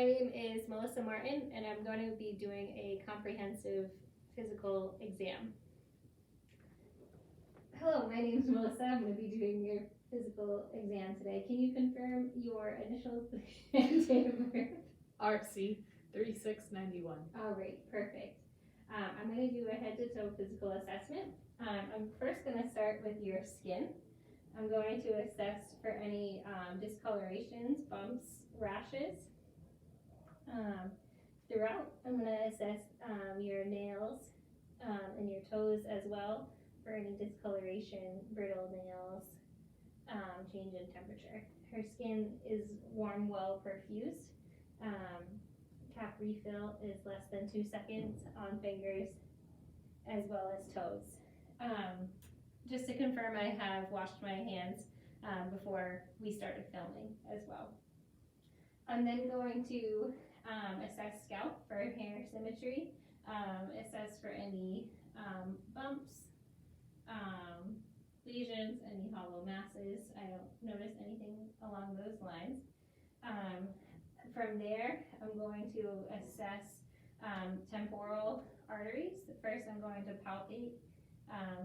My name is Melissa Martin, and I'm going to be doing a comprehensive physical exam. Hello, my name is Melissa. I'm going to be doing your physical exam today. Can you confirm your initials and date of birth? RC 3691. All right, perfect. I'm going to do a head-to-toe physical assessment. I'm first going to start with your skin. I'm going to assess for any discolorations, bumps, rashes. Throughout, I'm going to assess your nails and your toes as well for any discoloration, brittle nails, change in temperature. Her skin is warm, well perfused. Cap refill is less than 2 seconds on fingers as well as toes. Just to confirm, I have washed my hands before we started filming as well. I'm then going to assess scalp for hair symmetry, assess for any bumps, lesions, any hollow masses. I don't notice anything along those lines. From there, I'm going to assess temporal arteries. First, I'm going to palpate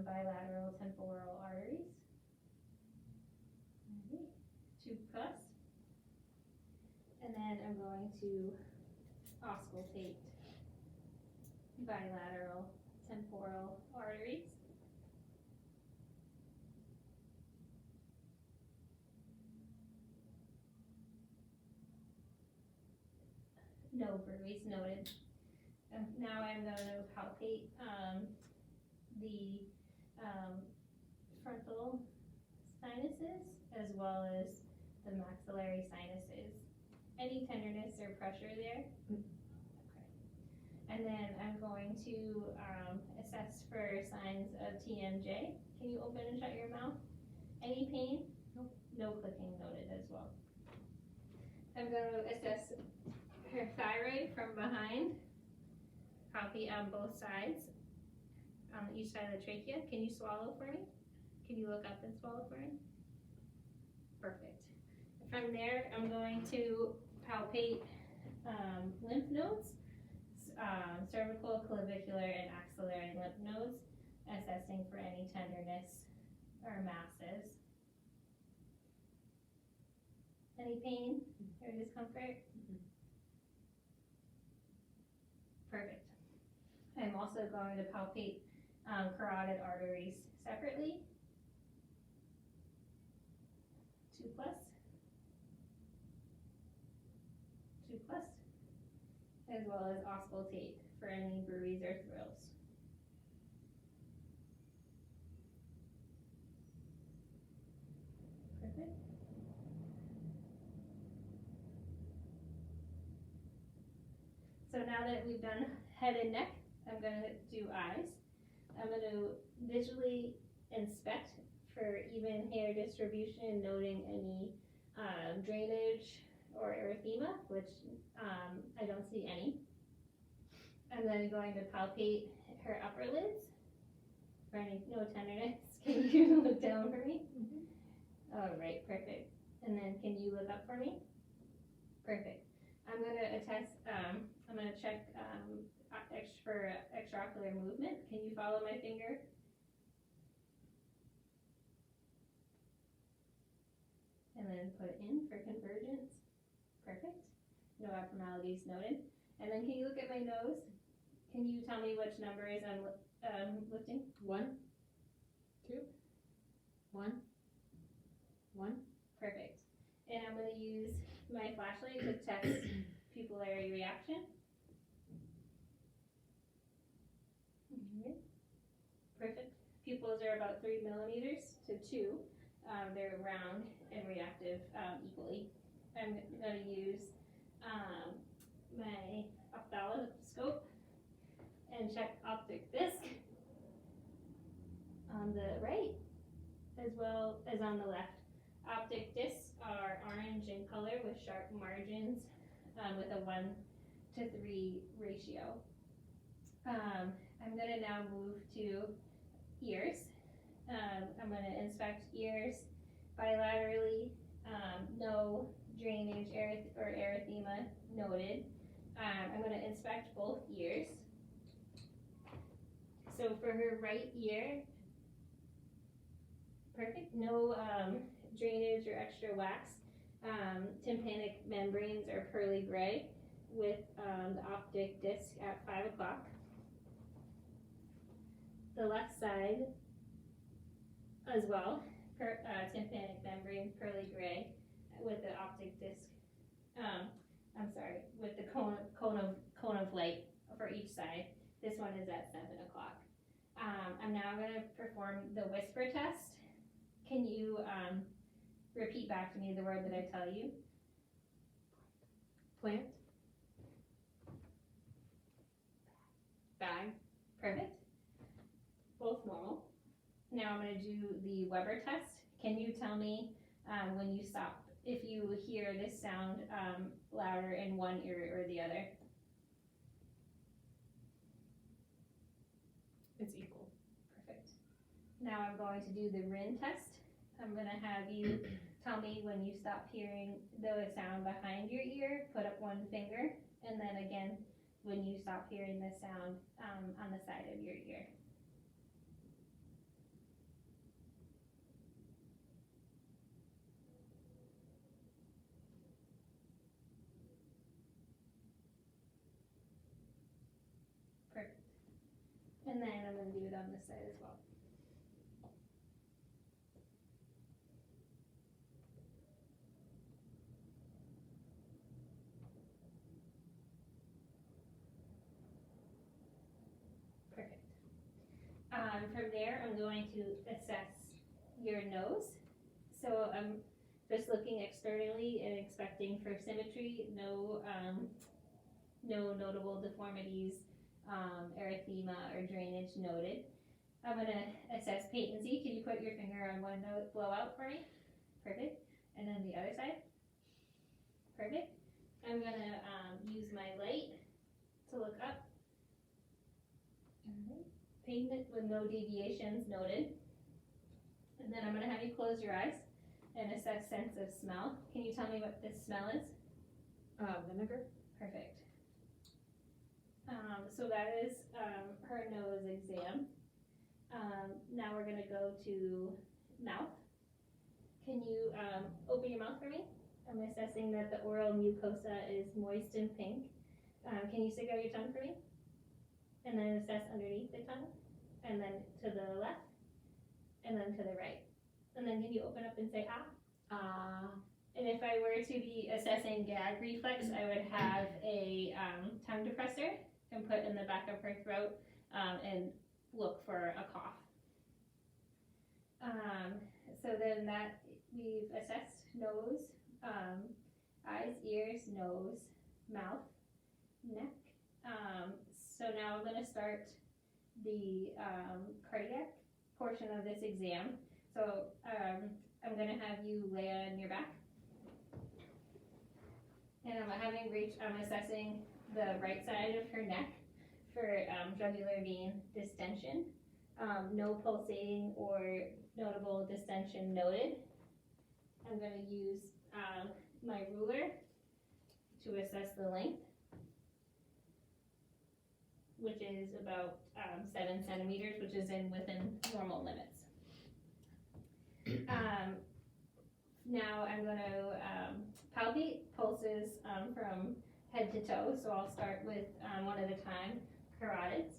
bilateral temporal arteries. 2+. And then I'm going to auscultate bilateral temporal arteries. No bruise noted. Now I'm going to palpate the frontal sinuses as well as the maxillary sinuses. Any tenderness or pressure there? Okay. And then I'm going to assess for signs of TMJ. Can you open and shut your mouth? Any pain? Nope. No clicking noted as well. I'm going to assess her thyroid from behind. Palpate on both sides, on each side of the trachea. Can you swallow for me? Can you look up and swallow for me? Perfect. From there, I'm going to palpate lymph nodes, cervical, clavicular, and axillary lymph nodes, assessing for any tenderness or masses. Any pain or discomfort? Perfect. I'm also going to palpate carotid arteries separately. 2+. 2+. As well as auscultate for any bruise or thrills. Perfect. So now that we've done head and neck, I'm going to do eyes. I'm going to visually inspect for even hair distribution, noting any drainage or erythema, which I don't see any. I'm then going to palpate her upper lids for any no tenderness. Can you look down for me? All right, perfect. And then can you look up for me? Perfect. I'm going to attest. I'm going to check for extraocular movement. Can you follow my finger? And then put it in for convergence. Perfect. No abnormalities noted. And then can you look at my nose? Can you tell me which numbers I'm lifting? 1, 2, 1, 1. Perfect. And I'm going to use my flashlight to test pupillary reaction. Perfect. Pupils are about 3 millimeters to 2. They're round and reactive equally. I'm going to use my ophthalmoscope and check optic disc on the right as well as on the left. Optic discs are orange in color with sharp margins with a 1:3 ratio. I'm going to now move to ears. I'm going to inspect ears bilaterally, no drainage or erythema, no noted. I'm going to inspect both ears. So for her right ear, perfect, no drainage or extra wax. Tympanic membranes are pearly gray with the optic disc at 5 o'clock. The left side as well, tympanic membrane pearly gray with the optic disc, with the cone of light for each side. This one is at 7 o'clock. I'm now going to perform the whisper test. Can you repeat back to me the word that I tell you? Plant. Bag. Perfect. Both normal. Now I'm going to do the Weber test. Can you tell me when you stop, if you hear this sound louder in one ear or the other? It's equal. Perfect. Now I'm going to do the Rin test. I'm going to have you tell me when you stop hearing the sound behind your ear, put up one finger, and then again when you stop hearing the sound on the side of your ear. Perfect. And then I'm going to do it on this side as well. Perfect. From there, I'm going to assess your nose. So I'm just looking externally and expecting for symmetry, no notable deformities, erythema or drainage noted. I'm going to assess patency. Can you put your finger on one nose blowout for me? Perfect. And then the other side. Perfect. I'm going to use my light to look up. Patent with no deviations noted. And then I'm going to have you close your eyes and assess sense of smell. Can you tell me what this smell is? Vinegar. Perfect. So that is her nose exam. Now we're going to go to mouth. Can you open your mouth for me? I'm assessing that the oral mucosa is moist and pink. Can you stick out your tongue for me? And then assess underneath the tongue, and then to the left, and then to the right. And then can you open up and say ah? And if I were to be assessing gag reflex, I would have a tongue depressor and put in the back of her throat and look for a cough. So then that we've assessed nose, eyes, ears, nose, mouth, neck. So now I'm going to start the cardiac portion of this exam. So I'm going to have you lay on your back. And I'm assessing the right side of her neck for jugular vein distension. No pulsating or notable distension noted. I'm going to use my ruler to assess the length, which is about 7 centimeters, which is within normal limits. Now I'm going to palpate pulses from head to toe. So I'll start with one at a time. Carotids.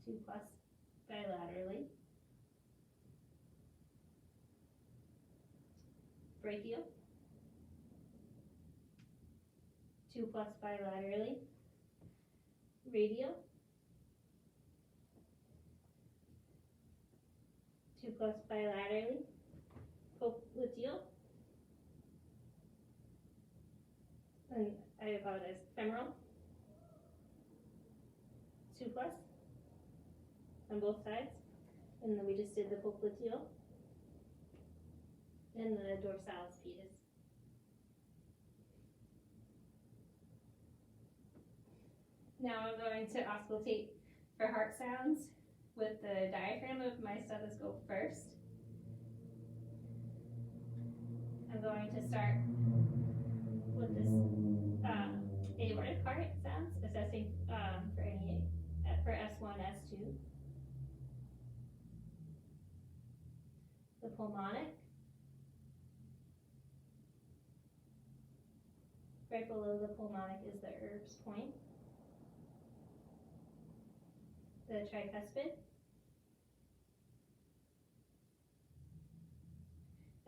2+ bilaterally. Brachial. 2+ bilaterally. Radial. 2+ bilaterally. Popliteal. And I apologize, femoral. 2+ on both sides. And then we just did the popliteal. And the dorsalis pedis. Now I'm going to auscultate for heart sounds with the diaphragm of my stethoscope first. I'm going going to start with this aortic heart sounds, assessing for any for S1, S2. The pulmonic. Right below the pulmonic is the Erb's point. The tricuspid.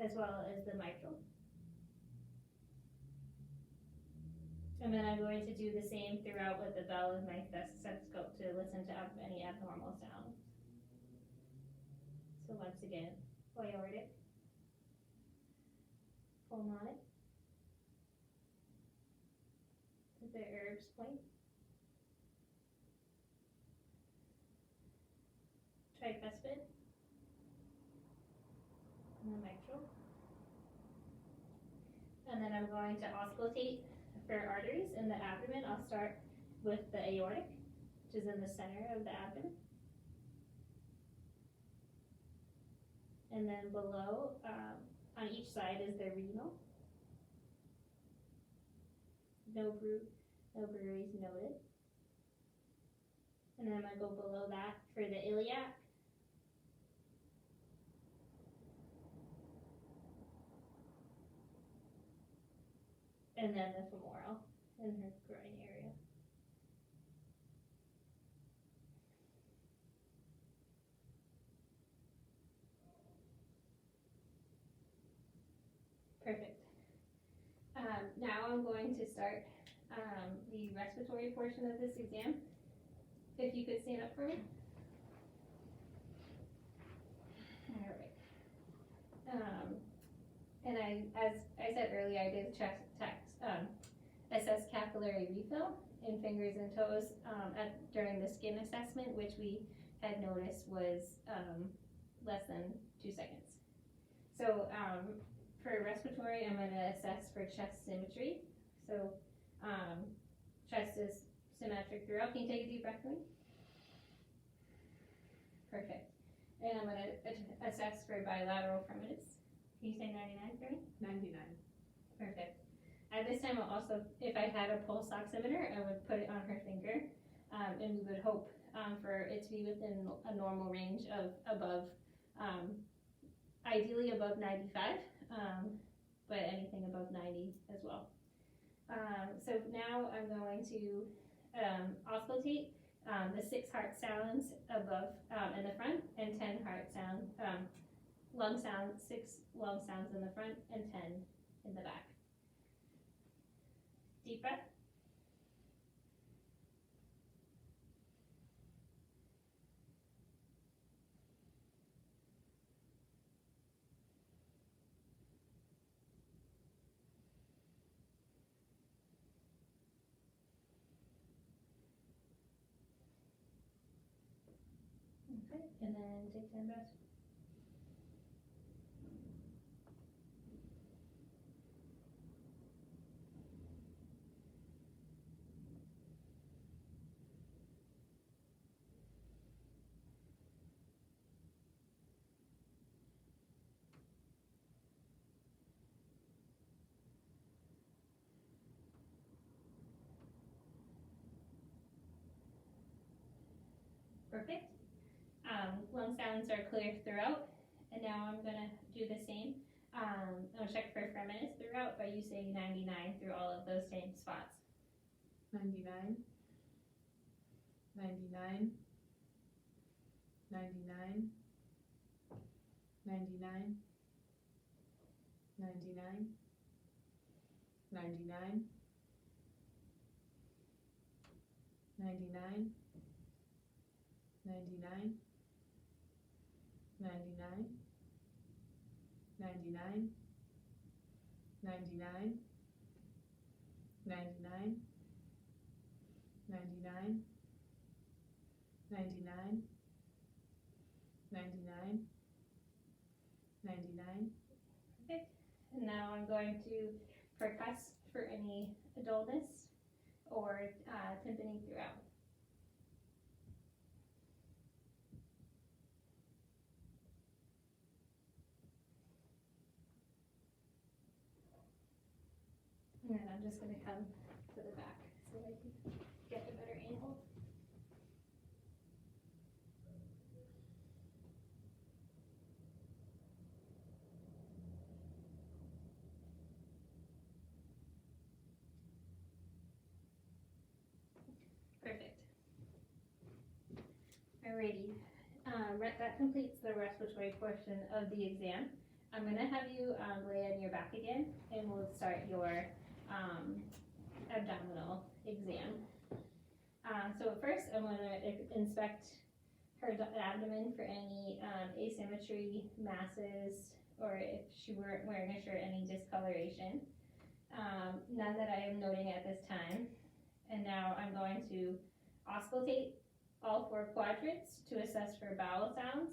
As well as the mitral. And then I'm going to do the same throughout with the bell of my stethoscope to listen to any abnormal sounds. So once again, aortic, pulmonic, the Erb's point, tricuspid, and the mitral. And then I'm going to auscultate for arteries in the abdomen. I'll start with the aortic, which is in the center of the abdomen. And then below, on each side is the renal. No breweries noted. And then I'm going to go below that for the iliac. And then the femoral in her groin area. Perfect. Now I'm going to start the respiratory portion of this exam. If you could stand up for me. All right. And as I said earlier, I did assess capillary refill in fingers and toes during the skin assessment, which we had noticed was less than 2 seconds. So for respiratory, I'm going to assess for chest symmetry. So chest is symmetric throughout. Can you take a deep breath for me? Perfect. And I'm going to assess for bilateral firmness. Can you say 99 for me? 99. Perfect. At this time, I'll also, if I had a pulse oximeter, I would put it on her finger, and we would hope for it to be within a normal range of above, ideally above 95, but anything above 90 as well. So now I'm going to auscultate the 6 heart sounds above in the front, and 10 heart sound, lung sounds, 6 lung sounds in the front, and 10 in the back. Deep breath. Okay, and then take 10 breaths. Perfect. Lung sounds are clear throughout, and now I'm going to do the same. I'll check for firmness throughout by you saying 99 through all of those same spots. 99. 99. 99. 99. 99. 99. 99. 99, 99, 99, 99, 99, 99, 99, 99, 99. Perfect. And now I'm going to percuss for any dullness or timpani throughout. just gonna come to the back so I can get a better angle. Perfect. Alrighty, that completes the respiratory portion of the exam. I'm gonna have you lay on your back again, and we'll start your abdominal exam. So at first, I'm gonna inspect her abdomen for any asymmetry, masses, or if she weren't wearing a shirt, any discoloration. None that I am noting at this time. And now I'm going to auscultate all 4 quadrants to assess for bowel sounds.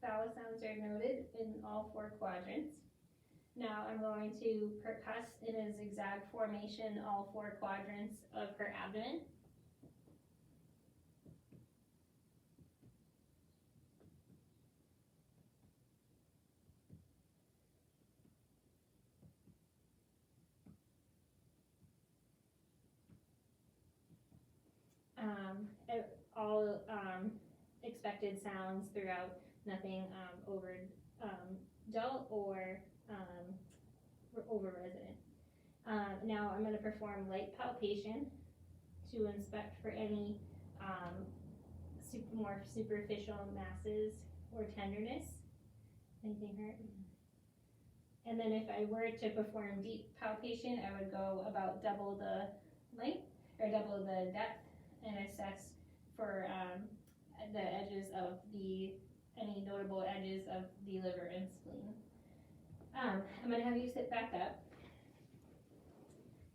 Vowel sounds are noted in all 4 quadrants. Now I'm going to percuss in a zigzag formation all 4 quadrants of her abdomen. All expected sounds throughout, nothing over dull or over resident. Now I'm going to perform light palpation to inspect for any more superficial masses or tenderness. Anything hurt? And then if I were to perform deep palpation, I would go about double the length or double the depth and assess for the edges of any notable edges of the liver and spleen. I'm going to have you sit back up,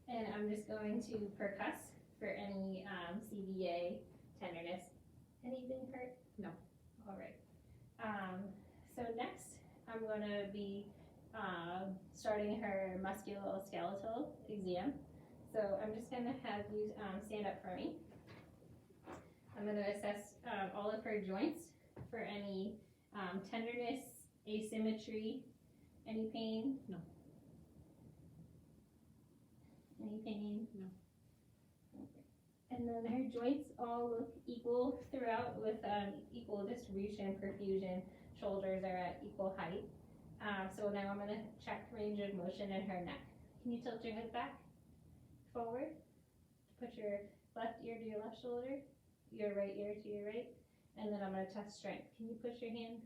and I'm just going to percuss for any CVA, tenderness. Anything hurt? No. All right. So next, I'm going to be starting her musculoskeletal exam. So I'm just going to have you stand up for me. I'm going to assess all of her joints for any tenderness, asymmetry, any pain? No. Any pain? No. Okay. And then her joints all look equal throughout with equal distribution, perfusion. Shoulders are at equal height. So now I'm going to check range of motion in her neck. Can you tilt your head back, forward? Put your left ear to your left shoulder, your right ear to your right, and then I'm going to test strength. Can you push your hand?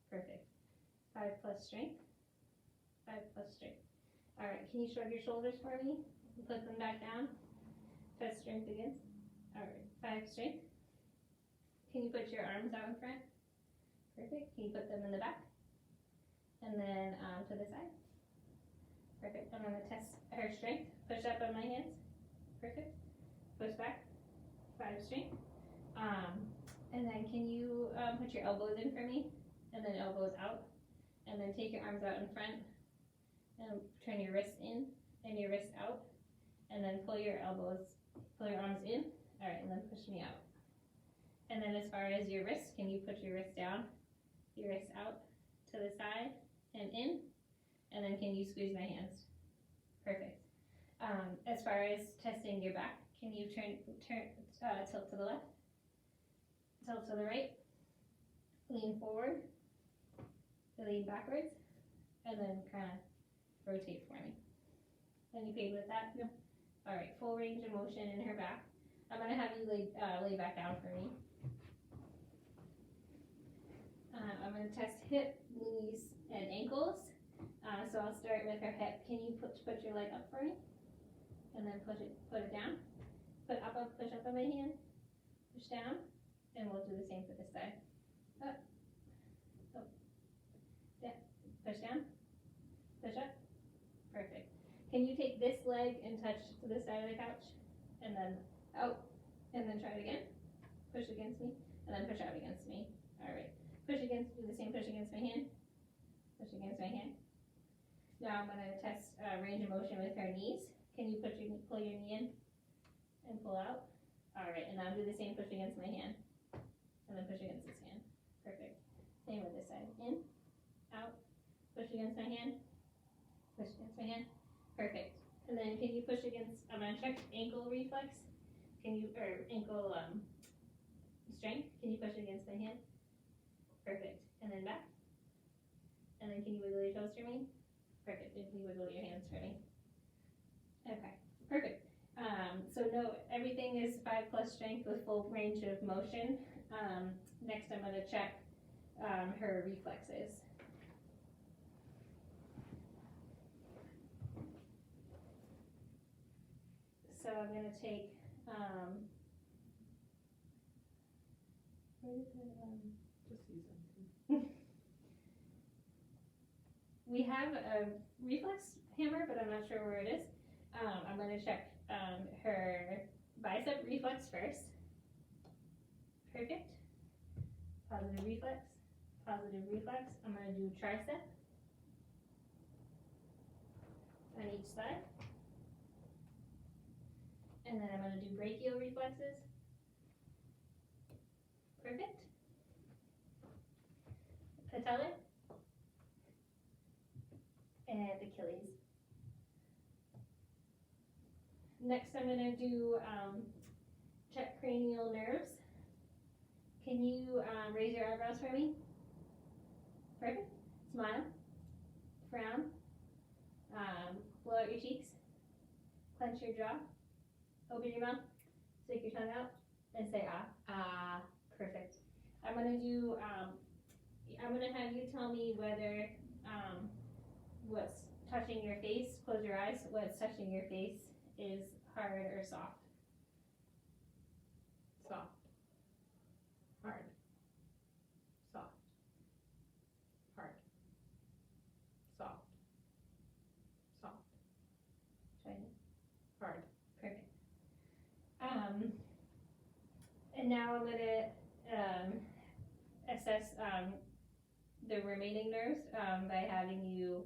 Perfect. 5 plus strength. 5 plus strength. All right, can you shrug your shoulders for me? Put them back down. Test strength again. All right, 5 strength. Can you put your arms out in front? Perfect. Can you put them in the back? And then to the side. Perfect. I'm going to test her strength. Push up on my hands. Perfect. Push back. 5 strength. And then can you put your elbows in for me? And then elbows out. And then take your arms out in front. And turn your wrists in and your wrists out. And then pull your arms in. All right, and then push me out. And then as far as your wrists, can you put your wrists down, your wrists out to the side and in? And then can you squeeze my hands? Perfect. As far as testing your back, can you tilt to the left, tilt to the right, lean forward, lean backwards, and then kind of rotate for me. Any pain with that? No. All right, full range of motion in her back. I'm going to have you lay back down for me. I'm going to test hip, knees, and ankles. So I'll start with her hip. Can you put your leg up for me? And then put it down. Push up on my hand. Push down. And we'll do the same for this side. Up. Up. Yeah. Push down. Push up. Perfect. Can you take this leg and touch to the side of the couch? And then out. And then try it again. Push against me. And then push out against me. All right. Do the same push against my hand. Push against my hand. Now I'm gonna test range of motion with her knees. Can you pull your knee in and pull out? All right, and now do the same, push against my hand, and then push against this hand. Perfect. Same with this side. In, out, push against my hand, push against my hand. Perfect. And then can you push against? I'm gonna check ankle reflex. Can you ankle strength? Can you push against my hand? Perfect. And then back. And then can you wiggle your toes for me? Perfect. And can you wiggle your hands for me? Okay. Perfect. So no, everything is 5+ strength with full range of motion. Next I'm going to check her reflexes. So I'm going to take, where is it? Just use them. We have a reflex hammer, but I'm not sure where it is. I'm going to check her bicep reflex first. Perfect. Positive reflex. Positive reflex. I'm going to do tricep on each side. And then I'm going to do brachial reflexes. Perfect. Patella. And Achilles. Next I'm going to do check cranial nerves. Can you raise your eyebrows for me? Perfect. Smile. Frown. Blow out your cheeks. Clench your jaw. Open your mouth. Stick your tongue out. And say ah. Ah. Perfect. I'm going to do, I'm going to have you tell me whether what's touching your face, close your eyes, what's touching your face is hard or soft. Soft. Hard. Soft. Hard. Soft. Soft. Try it. Hard. Perfect. And now I'm going to assess the remaining nerves by having you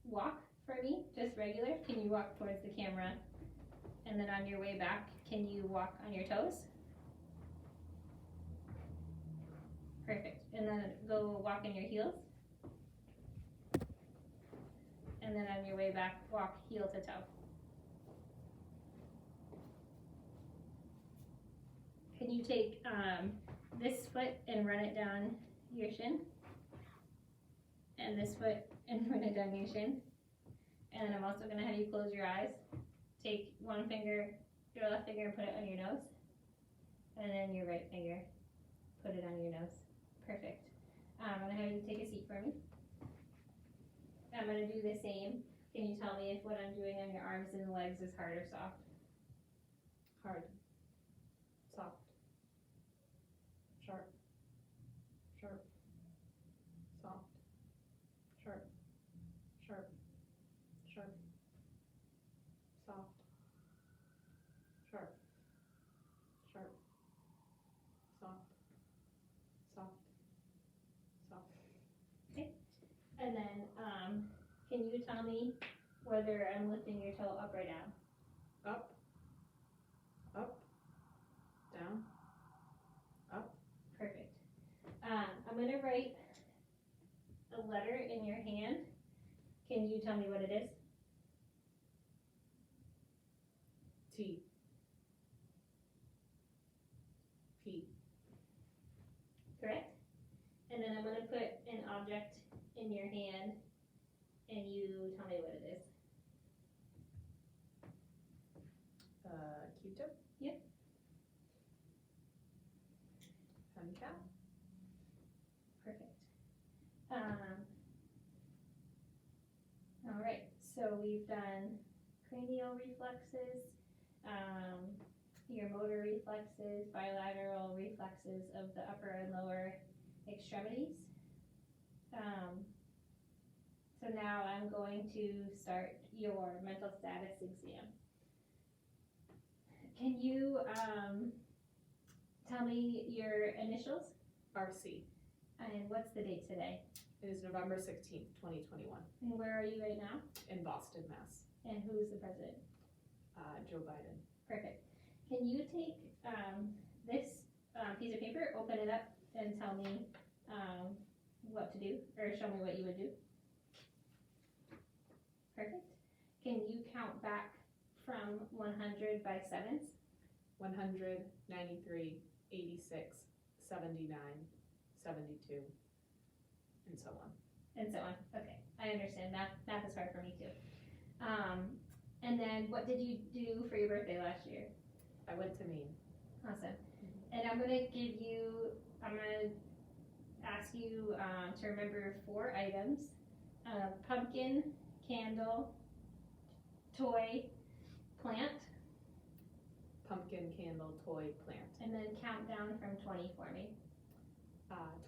walk for me, just regular. Can you walk towards the camera? And then on your way back, can you walk on your toes? Perfect. And then go walk in your heels. And then on your way back, walk heel to toe. Can you take this foot and run it down your shin? And this foot and run it down your shin? And then I'm also going to have you close your eyes. Take one finger, your left finger, and put it on your nose. And then your right finger, put it on your nose. Perfect. I'm going to have you take a seat for me. I'm going to do the same. Can you tell me if what I'm doing on your arms and legs is hard or soft? Hard. Soft. Sharp. Sharp. Soft. Sharp. Sharp. Sharp. Soft. Sharp. Sharp. Soft. Soft. Soft. And then, can you tell me whether I'm lifting your toe up or down? Up. Up. Down. Up. Perfect. I'm going to write a letter in your hand. Can you tell me what it is? T. P. Correct? And then I'm going to put an object in your hand and you tell me what it is. Q-tip. Yep. Pen cap. Perfect. All right, so we've done cranial reflexes, your motor reflexes, bilateral reflexes of the upper and lower extremities. So now I'm going to start your mental status exam. Can you tell me your initials? RC. And what's the date today? It is November 16th, 2021, And where are you right now? in Boston, Mass. And who's the president? Joe Biden. Perfect. Can you take this piece of paper, open it up, and tell me what to do, or show me what you would do? Perfect. Can you count back from 100 by sevens? 100, 93, 86, 79, 72, and so on. And so on. Okay, I understand. Math is hard for me too. And then what did you do for your birthday last year? I went to Maine. Awesome. And I'm gonna ask you to remember 4 items: pumpkin, candle, toy, plant, Pumpkin, candle, toy, plant. and then count down from 20 for me.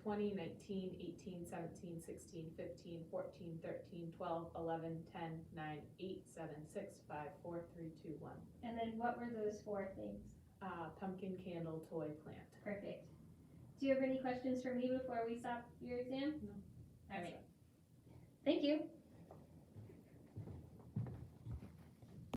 20, 19, 18, 17, 16, 15, 14, 13, 12, 11, 10, 9, 8, 7, 6, 5, 4, 3, 2, 1. And then what were those 4 things? Pumpkin, candle, toy, plant. Perfect. Do you have any questions for me before we stop your exam? No. All right. Thank you.